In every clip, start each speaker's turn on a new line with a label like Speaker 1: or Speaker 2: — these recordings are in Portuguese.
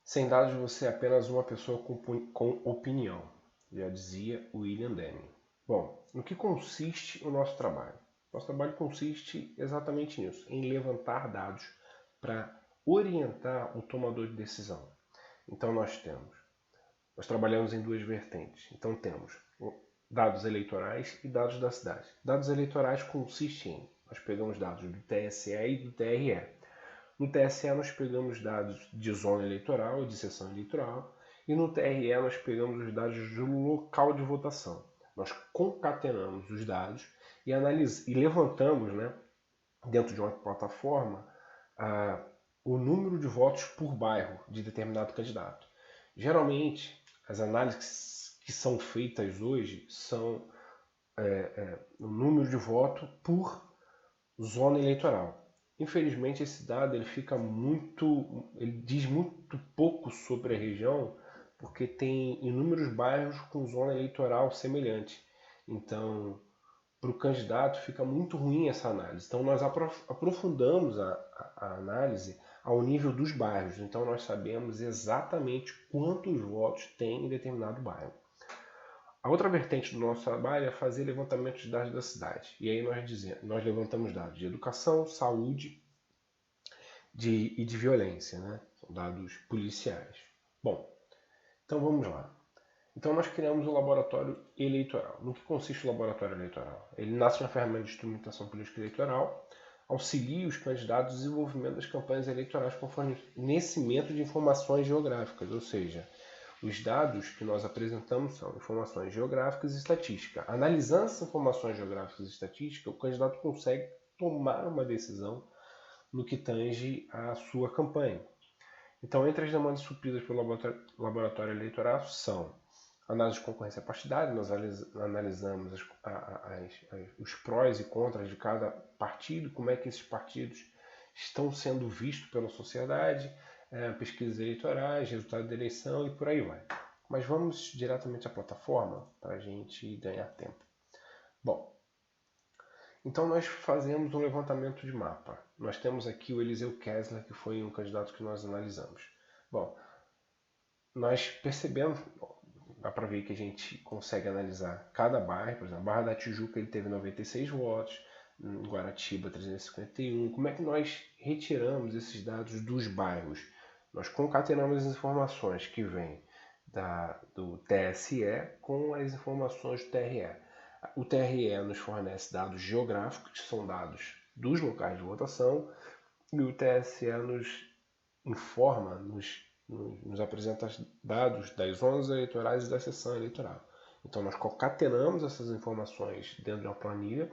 Speaker 1: Sem dados você é apenas uma pessoa com opinião, já dizia William Deming. Bom, no que consiste o nosso trabalho? Nosso trabalho consiste exatamente nisso, em levantar dados para orientar o tomador de decisão. Então nós trabalhamos em duas vertentes. Então temos dados eleitorais e dados da cidade. Dados eleitorais consistem em, nós pegamos dados do TSE e do TRE. No TSE nós pegamos dados de zona eleitoral e de sessão eleitoral, e no TRE nós pegamos os dados do local de votação. Nós concatenamos os dados e levantamos, né, dentro de uma plataforma, o número de votos por bairro de determinado candidato. Geralmente, as análises que são feitas hoje são o número de voto por zona eleitoral. Infelizmente, esse dado ele diz muito pouco sobre a região, porque tem inúmeros bairros com zona eleitoral semelhante. Então, para o candidato fica muito ruim essa análise. Então, nós aprofundamos a análise ao nível dos bairros. Então, nós sabemos exatamente quantos votos tem em determinado bairro. A outra vertente do nosso trabalho é fazer levantamento de dados da cidade. E aí nós levantamos dados de educação, saúde e de violência, né? São dados policiais. Bom, então vamos lá. Então nós criamos o laboratório eleitoral. No que consiste o laboratório eleitoral? Ele nasce na ferramenta de instrumentação política eleitoral, auxilia os candidatos no desenvolvimento das campanhas eleitorais com fornecimento de informações geográficas, ou seja, os dados que nós apresentamos são informações geográficas e estatística. Analisando essas informações geográficas e estatística, o candidato consegue tomar uma decisão no que tange a sua campanha. Então, entre as demandas supridas pelo laboratório eleitoral são análise de concorrência partidária, nós analisamos os prós e contras de cada partido, como é que esses partidos estão sendo vistos pela sociedade, pesquisas eleitorais, resultado da eleição e por aí vai. Mas vamos diretamente à plataforma para a gente ganhar tempo. Bom, então nós fazemos um levantamento de mapa. Nós temos aqui o Eliseu Kessler, que foi um candidato que nós analisamos. Bom, nós percebemos, dá para ver que a gente consegue analisar cada bairro. Por exemplo, a Barra da Tijuca ele teve 96 votos, em Guaratiba 351. Como é que nós retiramos esses dados dos bairros? Nós concatenamos as informações que vêm do TSE com as informações do TRE. O TRE nos fornece dados geográficos, que são dados dos locais de votação, e o TSE nos informa, nos apresenta dados das zonas eleitorais e da sessão eleitoral. Então nós concatenamos essas informações dentro de uma planilha,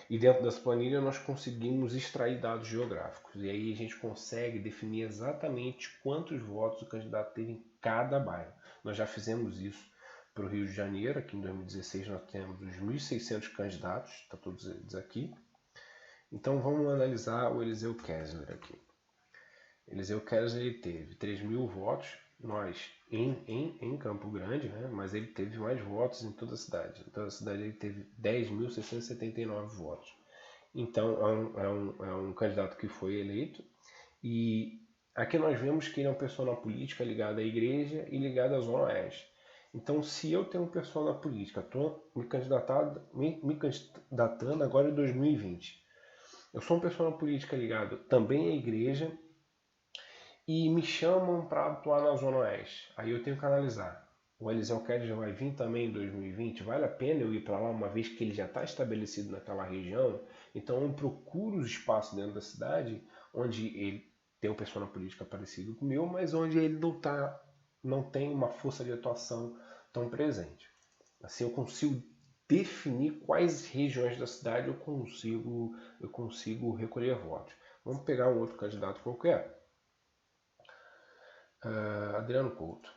Speaker 1: e dentro dessa planilha nós conseguimos extrair dados geográficos. E aí a gente consegue definir exatamente quantos votos o candidato teve em cada bairro. Nós já fizemos isso para o Rio de Janeiro. Aqui em 2016 nós temos os 1.600 candidatos, está todos eles aqui. Então vamos analisar o Eliseu Kessler aqui. Eliseu Kessler ele teve 3.000 votos, nós em Campo Grande, né? Mas ele teve mais votos em toda a cidade. Em toda a cidade ele teve 10.679 votos. Então é um candidato que foi eleito. E aqui nós vemos que ele é uma pessoa na política ligada à igreja e ligada à Zona Oeste. Então, se eu tenho uma pessoa na política, estou me candidatando agora em 2020. Eu sou uma pessoa na política ligada também à igreja e me chamam para atuar na Zona Oeste. Aí eu tenho que analisar. O Eliseu Kessler vai vir também em 2020? Vale a pena eu ir para lá, uma vez que ele já está estabelecido naquela região? Então eu procuro os espaços dentro da cidade onde ele tem uma pessoa na política parecida com o meu, mas onde ele não tem uma força de atuação tão presente. Assim eu consigo definir quais regiões da cidade eu consigo recolher votos. Vamos pegar um outro candidato qualquer. Adriano Couto.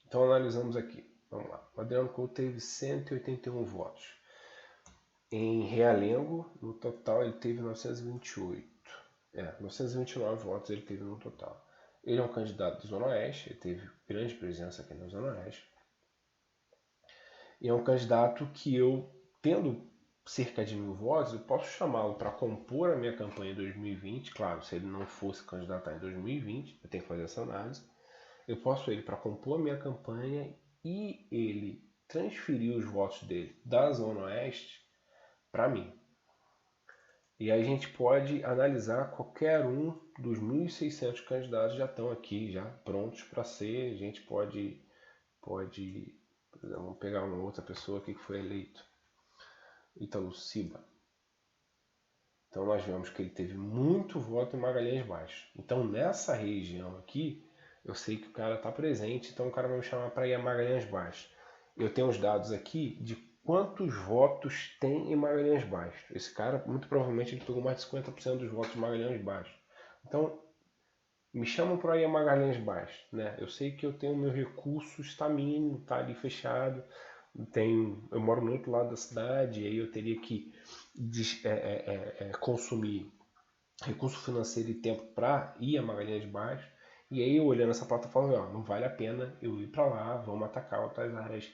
Speaker 1: Então analisamos aqui. Vamos lá. O Adriano Couto teve 181 votos. Em Realengo, no total, ele teve 928. 929 votos ele teve no total. Ele é um candidato da Zona Oeste, ele teve grande presença aqui na Zona Oeste. E é um candidato que eu, tendo cerca de 1.000 votos, eu posso chamá-lo para compor a minha campanha em 2020. Claro, se ele não fosse candidatar em 2020, eu tenho que fazer essa análise. Eu posso ele para compor a minha campanha e ele transferir os votos dele da Zona Oeste para mim. E aí a gente pode analisar qualquer um dos 1.600 candidatos já estão aqui, já prontos para ser. A gente pode, por exemplo, vamos pegar uma outra pessoa aqui que foi eleito, Ítalo Ciba. Então nós vemos que ele teve muito voto em Magalhães Baixo. Então nessa região aqui, eu sei que o cara está presente, então o cara vai me chamar para ir a Magalhães Baixo. Eu tenho os dados aqui de quantos votos tem em Magalhães Baixo. Esse cara, muito provavelmente, ele pegou mais de 50% dos votos em Magalhães Baixo. Então, me chamam para ir a Magalhães Baixo, né? Eu sei que eu tenho meu recurso, está mínimo, está ali fechado. Eu moro no outro lado da cidade, e aí eu teria que consumir recurso financeiro e tempo para ir a Magalhães Baixo. E aí eu olhando essa plataforma, ó, não vale a pena eu ir para lá, vamos atacar outras áreas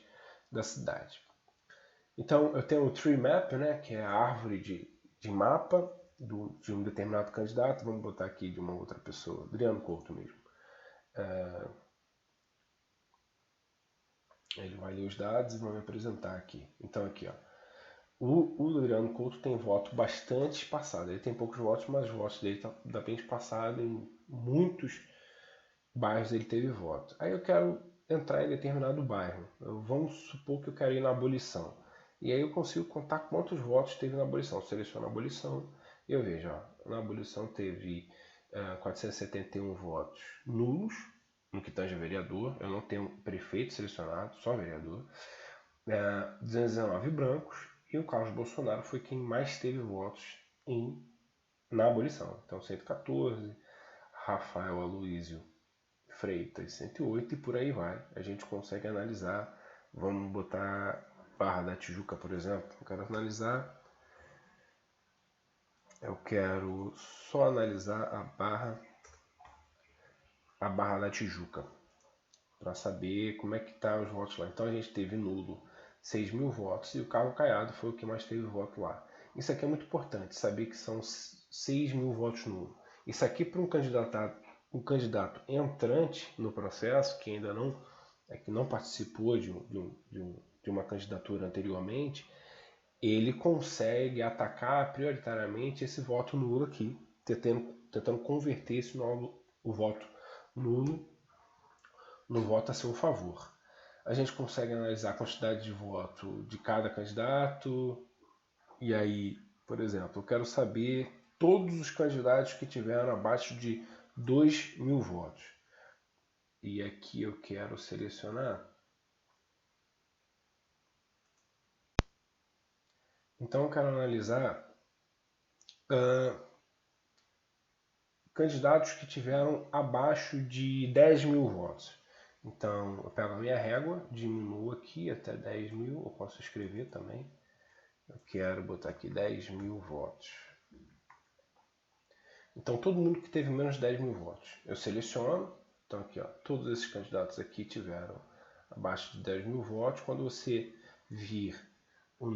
Speaker 1: da cidade. Então eu tenho o tree map, né, que é a árvore de mapa de um determinado candidato. Vamos botar aqui de uma outra pessoa, Adriano Couto mesmo. Ele vai ler os dados e vai me apresentar aqui. Então aqui, ó, o Adriano Couto tem voto bastante espaçado. Ele tem poucos votos, mas os votos dele tá bem espaçado. Em muitos bairros ele teve voto. Aí eu quero entrar em determinado bairro. Vamos supor que eu quero ir na Abolição. E aí eu consigo contar quantos votos teve na Abolição. Seleciono a Abolição e eu vejo, ó, na Abolição teve 471 votos nulos, no que tange vereador. Eu não tenho prefeito selecionado, só vereador. 219 brancos. E o Carlos Bolsonaro foi quem mais teve votos na abolição. Então 114, Rafael Aloysio Freitas 108 e por aí vai. A gente consegue analisar. Vamos botar Barra da Tijuca, por exemplo. Eu quero só analisar a Barra da Tijuca para saber como é que tá os votos lá. Então a gente teve nulo 6.000 votos e o Carlos Caiado foi o que mais teve voto lá. Isso aqui é muito importante, saber que são 6.000 votos nulos. Isso aqui para um candidato entrante no processo, que ainda não participou de uma candidatura anteriormente, ele consegue atacar prioritariamente esse voto nulo aqui, tentando converter o voto nulo no voto a seu favor. A gente consegue analisar a quantidade de voto de cada candidato. E aí, por exemplo, eu quero saber todos os candidatos que tiveram abaixo de 2.000 votos. E aqui eu quero selecionar. Então eu quero analisar candidatos que tiveram abaixo de 10.000 votos. Então eu pego a minha régua, diminuo aqui até 10.000, eu posso escrever também. Eu quero botar aqui 10.000 votos. Então todo mundo que teve menos de 10.000 votos, eu seleciono. Então aqui, ó, todos esses candidatos aqui tiveram abaixo de 10.000 votos. Quando você vir o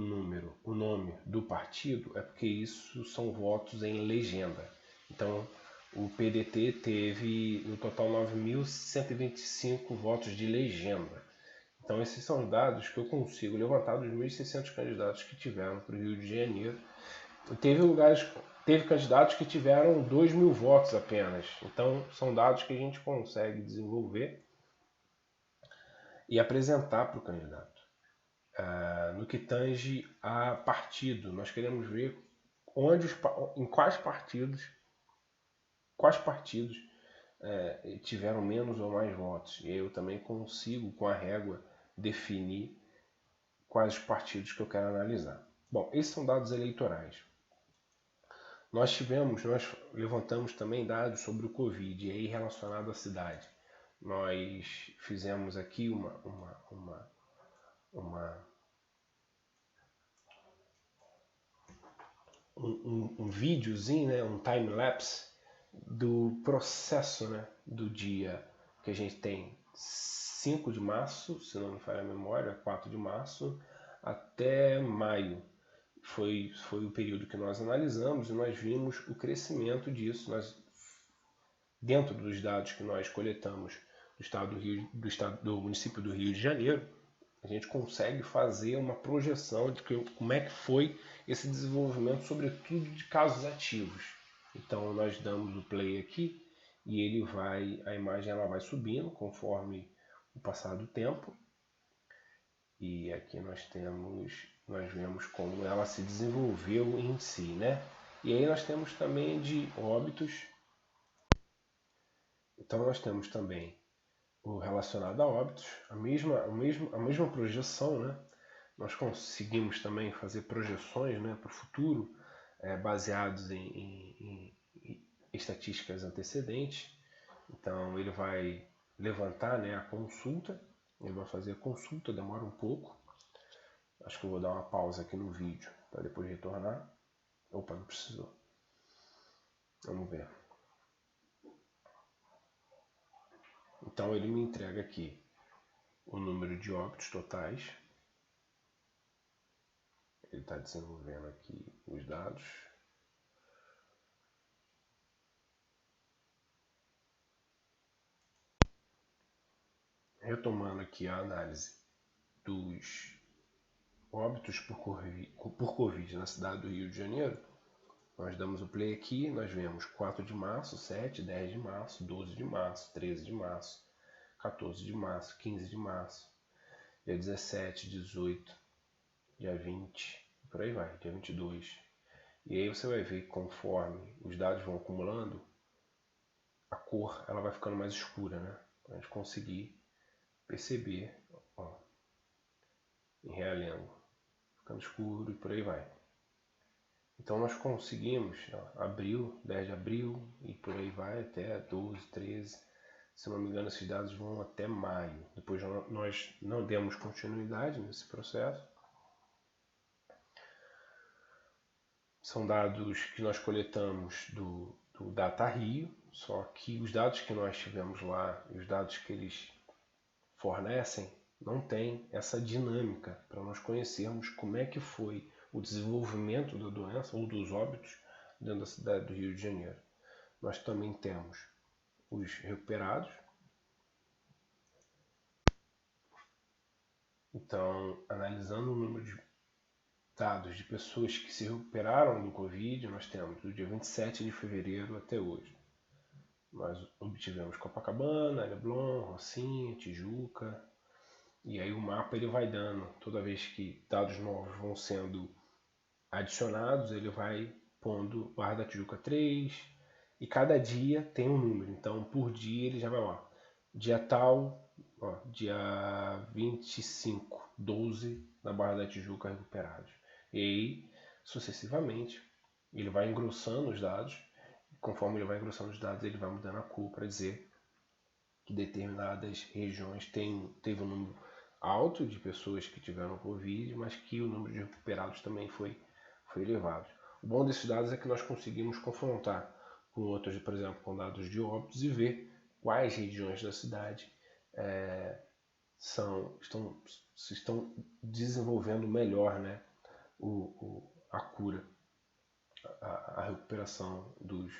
Speaker 1: nome do partido, é porque isso são votos em legenda. Então o PDT teve no total 9.125 votos de legenda. Então esses são os dados que eu consigo levantar dos 1.600 candidatos que tiveram para o Rio de Janeiro. Teve candidatos que tiveram 2.000 votos apenas. Então são dados que a gente consegue desenvolver e apresentar para o candidato. No que tange a partido, nós queremos ver em quais partidos tiveram menos ou mais votos. E eu também consigo, com a régua, definir quais os partidos que eu quero analisar. Bom, esses são dados eleitorais. Nós levantamos também dados sobre o Covid, e aí relacionado à cidade. Nós fizemos aqui um videozinho, né, um time-lapse do processo, né, do dia que a gente tem 5 de março, se não me falha a memória, 4 de março, até maio. foi o período que nós analisamos e nós vimos o crescimento disso. Dentro dos dados que nós coletamos do município do Rio de Janeiro, a gente consegue fazer uma projeção de como é que foi esse desenvolvimento, sobretudo de casos ativos. Então nós damos o play aqui e a imagem ela vai subindo conforme o passar do tempo. E aqui nós vemos como ela se desenvolveu em si, né? E aí nós temos também de óbitos. Então nós temos também o relacionado a óbitos, a mesma projeção, né? Nós conseguimos também fazer projeções, né, para o futuro, baseados em estatísticas antecedentes. Então ele vai levantar, né, a consulta, ele vai fazer a consulta, demora um pouco. Acho que eu vou dar uma pausa aqui no vídeo para depois retornar. Opa, não precisou. Vamos ver. Então ele me entrega aqui o número de óbitos totais. Ele está desenvolvendo aqui os dados. Retomando aqui a análise dos óbitos por Covid na cidade do Rio de Janeiro, nós damos o play aqui, nós vemos 4 de março, 7, 10 de março, 12 de março, 13 de março, 14 de março, 15 de março, dia 17, 18, dia 20, por aí vai, dia 22. E aí você vai ver que conforme os dados vão acumulando, a cor ela vai ficando mais escura, né? Para a gente conseguir perceber, ó, em realengo, ficando escuro e por aí vai. Então nós conseguimos, ó, abril, 10 de abril e por aí vai até 12, 13. Se não me engano, esses dados vão até maio. Depois nós não demos continuidade nesse processo. São dados que nós coletamos do Data Rio, só que os dados que nós tivemos lá e os dados que eles fornecem não tem essa dinâmica para nós conhecermos como é que foi o desenvolvimento da doença ou dos óbitos dentro da cidade do Rio de Janeiro. Nós também temos os recuperados. Então, analisando o número de dados de pessoas que se recuperaram do Covid, nós temos do dia 27 de fevereiro até hoje. Nós obtivemos Copacabana, Leblon, Rocinha, Tijuca, e aí o mapa ele vai dando, toda vez que dados novos vão sendo adicionados, ele vai pondo Barra da Tijuca 3, e cada dia tem um número, então por dia ele já vai lá, dia tal, ó, dia 25, 12 na Barra da Tijuca recuperados. E aí, sucessivamente, ele vai engrossando os dados. Conforme ele vai engrossando os dados, ele vai mudando a cor para dizer que determinadas regiões teve um número alto de pessoas que tiveram Covid, mas que o número de recuperados também foi elevado. O bom desses dados é que nós conseguimos confrontar com outros, por exemplo, com dados de óbitos e ver quais regiões da cidade estão desenvolvendo melhor, né, a cura, a recuperação dos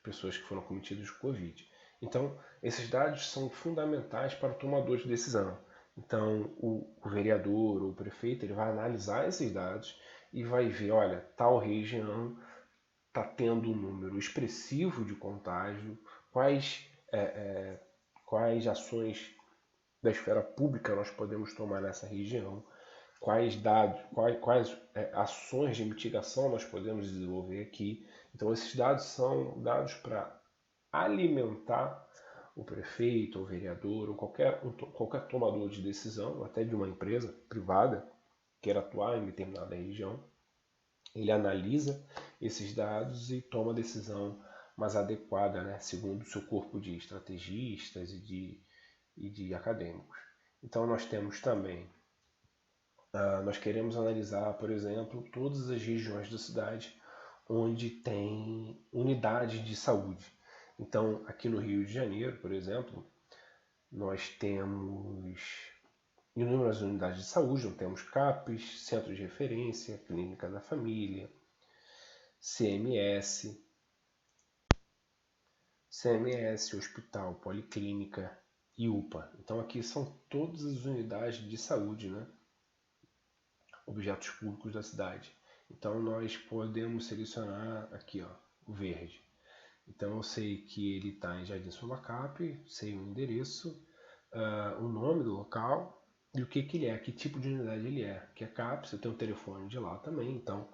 Speaker 1: pessoas que foram cometidas com Covid. Então, esses dados são fundamentais para o tomador de decisão. Então, o vereador ou o prefeito ele vai analisar esses dados e vai ver, olha, tal região está tendo um número expressivo de contágio, quais ações da esfera pública nós podemos tomar nessa região, quais dados, quais ações de mitigação nós podemos desenvolver aqui. Então esses dados são dados para alimentar o prefeito, o vereador, ou qualquer tomador de decisão, até de uma empresa privada queira atuar em determinada região. Ele analisa esses dados e toma a decisão mais adequada, né, segundo o seu corpo de estrategistas e de acadêmicos. Então nós temos também, nós queremos analisar, por exemplo, todas as regiões da cidade onde tem unidade de saúde. Então aqui no Rio de Janeiro, por exemplo, nós temos inúmeras unidades de saúde, não temos CAPs, centros de referência, clínica da família, CMS, hospital, policlínica e UPA. Então aqui são todas as unidades de saúde, né? Objetos públicos da cidade. Então nós podemos selecionar aqui, ó, o verde. Então eu sei que ele está em Jardim Sulacap, sei o endereço, o nome do local e o que ele é, que tipo de unidade ele é. Que é CAPS, eu tenho o telefone de lá também, então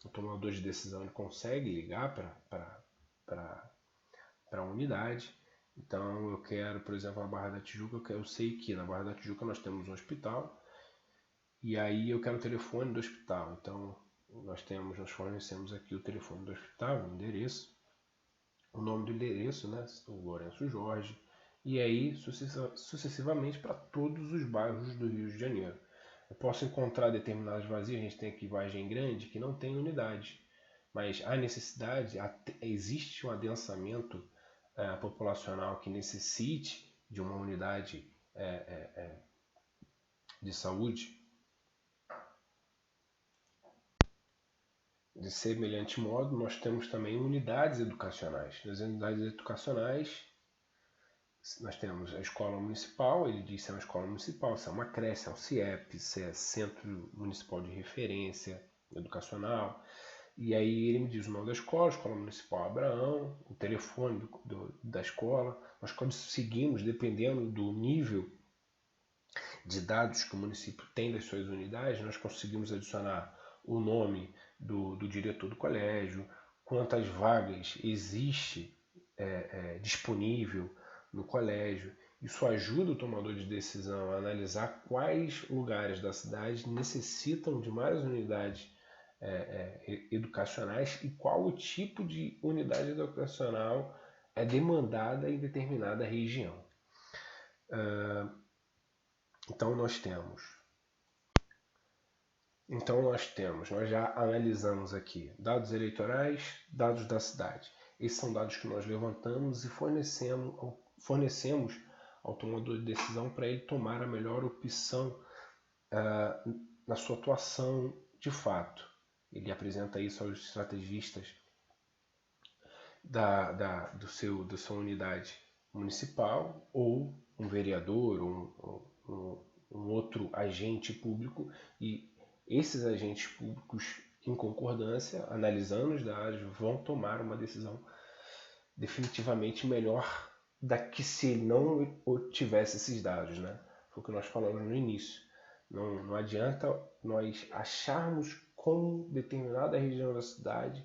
Speaker 1: o tomador de decisão ele consegue ligar para a unidade. Então eu quero, por exemplo, na Barra da Tijuca, eu sei que na Barra da Tijuca nós temos um hospital e aí eu quero o telefone do hospital. Então nós fornecemos aqui o telefone do hospital, o endereço, o nome do endereço, né, o Lourenço Jorge, e aí sucessivamente para todos os bairros do Rio de Janeiro. Eu posso encontrar determinadas vazias, a gente tem aqui Vargem Grande, que não tem unidade, mas há necessidade, existe um adensamento populacional que necessite de uma unidade de saúde. De semelhante modo, nós temos também unidades educacionais. Nas unidades educacionais, nós temos a escola municipal, ele diz se é uma escola municipal, se é uma creche, se é um CIEP, se é Centro Municipal de Referência Educacional. E aí ele me diz o nome da escola, Escola Municipal Abraão, o telefone da escola. Nós conseguimos, dependendo do nível de dados que o município tem das suas unidades, nós conseguimos adicionar o nome do diretor do colégio, quantas vagas existe disponível no colégio. Isso ajuda o tomador de decisão a analisar quais lugares da cidade necessitam de mais unidades educacionais e qual o tipo de unidade educacional é demandada em determinada região. Então nós nós já analisamos aqui dados eleitorais, dados da cidade. Esses são dados que nós levantamos e fornecemos ao tomador de decisão para ele tomar a melhor opção na sua atuação de fato. Ele apresenta isso aos estrategistas da sua unidade municipal ou um vereador ou um outro agente público, e esses agentes públicos, em concordância, analisando os dados, vão tomar uma decisão definitivamente melhor da que se ele não tivesse esses dados, né? Foi o que nós falamos no início. Não adianta nós acharmos como determinada região da cidade,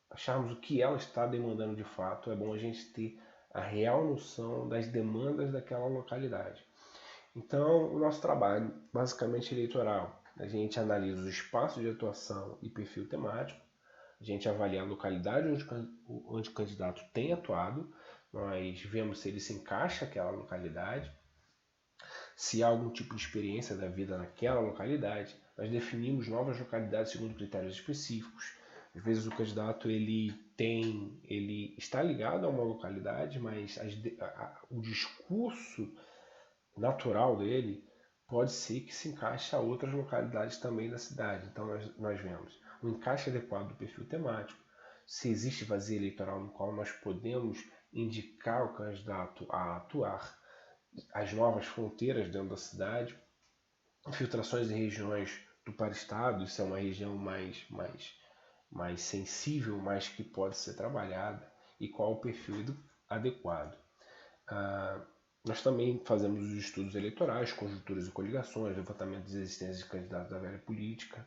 Speaker 1: acharmos o que ela está demandando de fato. É bom a gente ter a real noção das demandas daquela localidade. Então, o nosso trabalho, basicamente eleitoral, a gente analisa os espaços de atuação e perfil temático, a gente avalia a localidade onde o candidato tem atuado, nós vemos se ele se encaixa naquela localidade, se há algum tipo de experiência da vida naquela localidade, nós definimos novas localidades segundo critérios específicos. Às vezes o candidato ele está ligado a uma localidade, mas o discurso natural dele pode ser que se encaixe a outras localidades também da cidade. Então nós vemos o encaixe adequado do perfil temático, se existe vazio eleitoral no qual nós podemos indicar o candidato a atuar, as novas fronteiras dentro da cidade, infiltrações em regiões do para-estado, isso é uma região mais sensível, mas que pode ser trabalhada, e qual o perfil adequado. Nós também fazemos os estudos eleitorais, conjunturas e coligações, levantamento das existências de candidatos da velha política.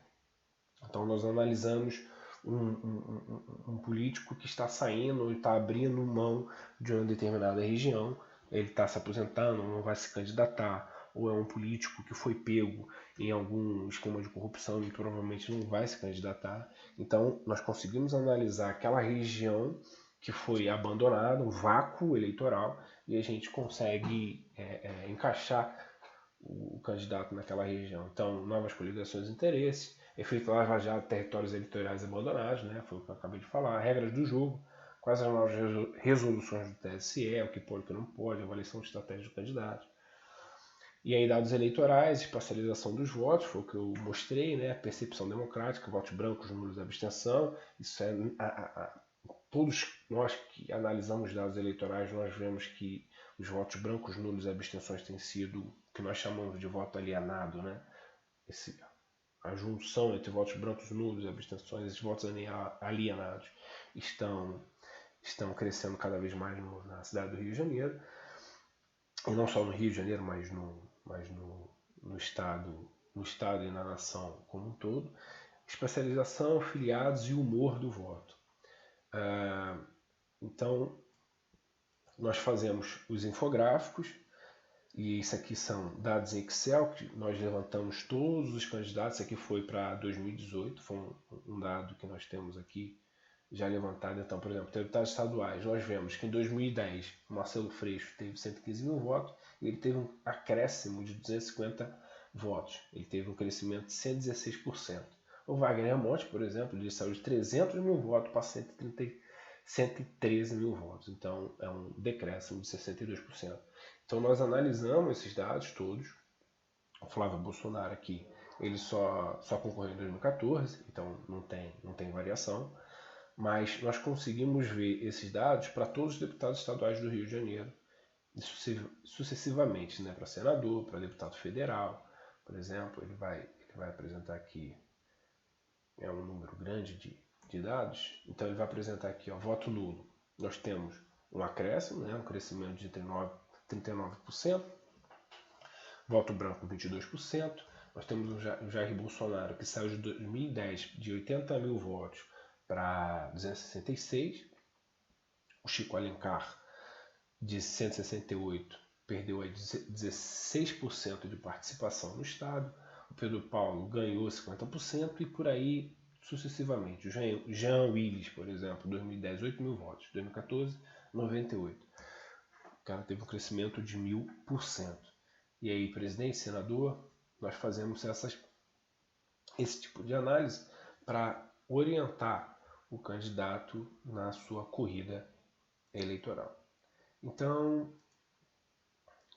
Speaker 1: Então nós analisamos um político que está saindo ou está abrindo mão de uma determinada região, ele está se aposentando, não vai se candidatar, ou é um político que foi pego em algum esquema de corrupção e provavelmente não vai se candidatar. Então nós conseguimos analisar aquela região que foi abandonada, um vácuo eleitoral, e a gente consegue encaixar o candidato naquela região. Então, novas coligações de interesse, efeito lava-jato de territórios eleitorais abandonados, né? Foi o que eu acabei de falar, regras do jogo, quais as novas resoluções do TSE, o que pode e o que não pode, avaliação de estratégia do candidato. E aí dados eleitorais, espacialização dos votos, foi o que eu mostrei, né? Percepção democrática, votos brancos, números de abstenção. Isso é todos nós que analisamos dados eleitorais, nós vemos que os votos brancos, nulos e abstenções têm sido o que nós chamamos de voto alienado, né? A junção entre votos brancos, nulos e abstenções, esses votos alienados estão crescendo cada vez mais na cidade do Rio de Janeiro. E não só no Rio de Janeiro, mas no estado e na nação como um todo. Especialização, filiados e humor do voto. Então, nós fazemos os infográficos, e isso aqui são dados em Excel, que nós levantamos todos os candidatos. Isso aqui foi para 2018, foi um dado que nós temos aqui já levantado. Então, por exemplo, deputados estaduais, nós vemos que em 2010 o Marcelo Freixo teve 115 mil votos e ele teve um acréscimo de 250 votos. Ele teve um crescimento de 116%. O Wagner Monte, por exemplo, ele saiu de 300 mil votos para 113 mil votos. Então, é um decréscimo de 62%. Então, nós analisamos esses dados todos. O Flávio Bolsonaro aqui, ele só concorreu em 2014, então não tem variação. Mas nós conseguimos ver esses dados para todos os deputados estaduais do Rio de Janeiro, sucessivamente, né? Para senador, para deputado federal, por exemplo. Ele vai apresentar aqui um número grande de dados. Então ele vai apresentar aqui, voto nulo. Nós temos um acréscimo, né? Um crescimento de 39%. Voto branco, 22%. Nós temos o Jair Bolsonaro, que saiu de 2010 de 80 mil votos para 266. O Chico Alencar, de 168, perdeu aí 16% de participação no Estado. O Pedro Paulo ganhou 50% e por aí sucessivamente. O Jean Willis, por exemplo, 2010, 8 mil votos. 2014, 98. O cara teve um crescimento de 1000%. E aí, presidente, senador, nós fazemos esse tipo de análise para orientar o candidato na sua corrida eleitoral. Então,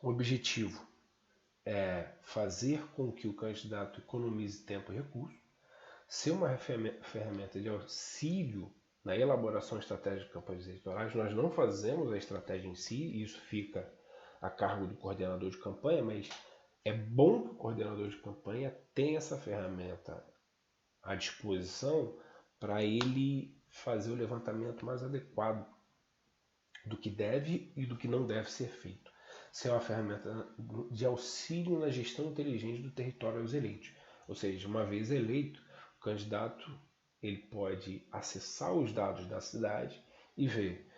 Speaker 1: o objetivo é fazer com que o candidato economize tempo e recurso, ser uma ferramenta de auxílio na elaboração estratégica de campanhas eleitorais. Nós não fazemos a estratégia em si, isso fica a cargo do coordenador de campanha, mas é bom que o coordenador de campanha tenha essa ferramenta à disposição para ele fazer o levantamento mais adequado do que deve e do que não deve ser feito. Ser uma ferramenta de auxílio na gestão inteligente do território aos eleitos. Ou seja, uma vez eleito, o candidato ele pode acessar os dados da cidade e ver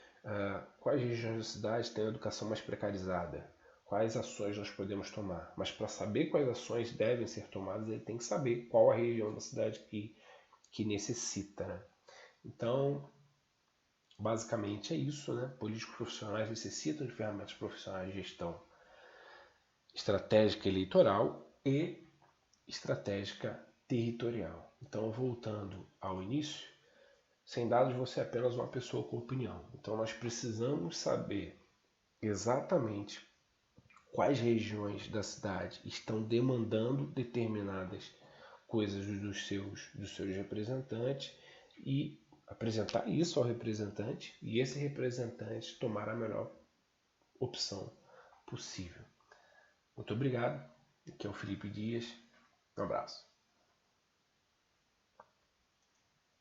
Speaker 1: quais regiões da cidade têm a educação mais precarizada, quais ações nós podemos tomar. Mas para saber quais ações devem ser tomadas, ele tem que saber qual a região da cidade que necessita. Né? Então, basicamente é isso, né? Políticos profissionais necessitam de ferramentas profissionais de gestão estratégica eleitoral e estratégica territorial. Então, voltando ao início, sem dados você é apenas uma pessoa com opinião. Então, nós precisamos saber exatamente quais regiões da cidade estão demandando determinadas coisas dos seus representantes e apresentar isso ao representante e esse representante tomar a melhor opção possível. Muito obrigado. Aqui é o Felipe Dias. Um abraço.